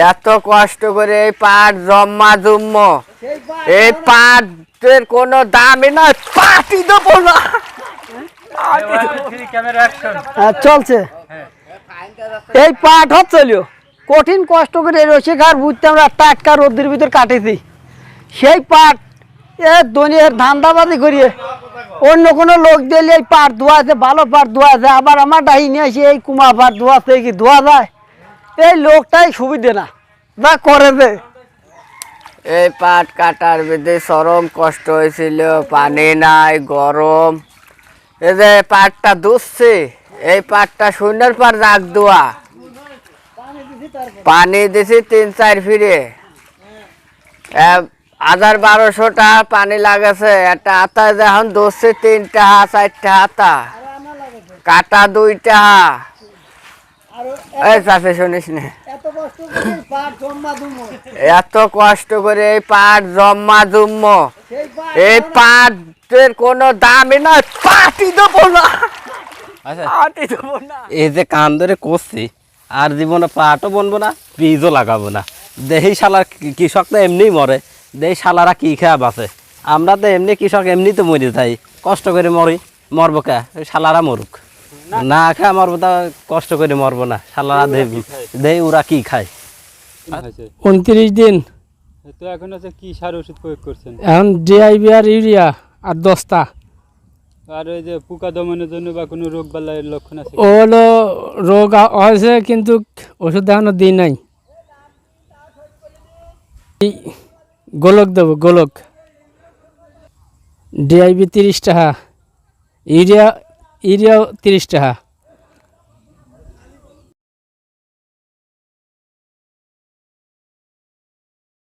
এত কষ্ট করে এই পাট জম্মা জুম্ম, এই পাটের কোনো দামই না, পাটই দেবো না। চলছে এই পাট হচ্ছিল কঠিন কষ্ট করে রসিকার বুঝতে আমরা টাটকা রোদ্রের ভিতর কাটেছি। সেই পাট এ দুনিয়ার ধান্দাবাজি করিয়ে অন্য কোনো লোক দিলে এই পাট ধোয়া আছে, ভালো পাট ধোয়া আছে, আবার আমার ডাহি নিয়ে আসি এই কুমা পাট ধোয়াছে কি ধোয়া যায়? এই লোকটাই সুবিধে না যা করে যে। এই পাট কাটার বেঁধে চরম কষ্ট হয়েছিল, পানি নাই, গরম। এই যে পাটটা দুধছে, এই পাটটা শূন্যের পর রাখ দোয়া, পানি দিছি 3-4 ফিরে, 1000-1200টা পানি লাগেছে। একটা হাতা যখন ধরছে 3টা 4টা হাতা, কাটা 2টা। এই চাষে শুনিস না, এত কষ্ট করে এই পাট জম্মা জুম্ম, এই পাটের কোনো দামই না, পাটই দেবো না। এই যে কান ধরে করছি, আর জীবনে পাটও বনবো না, বীজও লাগাবো না। দেহি শালার কৃষক তো এমনি মরে, দেহি শালারা কি খেয়া বাঁচে। আমরা তো এমনি কৃষক, এমনি তো মরে যাই, কষ্ট করে মরি, মরবো কে? শালারা মরুক, না খায় মরবো, তা কষ্ট করে মরবো না। শালারা দেহি ওরা কি খায়। 29 দিন তো এখন আছে কি সার ওষুধ প্রয়োগ করছেন? এখন ডিআইবি আর ইউরিয়া আর 10টা। আর ওই যে পোকা দমনের জন্য বা কোনো রোগ বালাইয়ের লক্ষণ আছে? হলো রোগ হয়েছে কিন্তু ওষুধ এখনো দিই নাই। গোলক দেবো, গোলক। ডিআইবি 30 টাকা, ইউরিয়া 30 টাকা।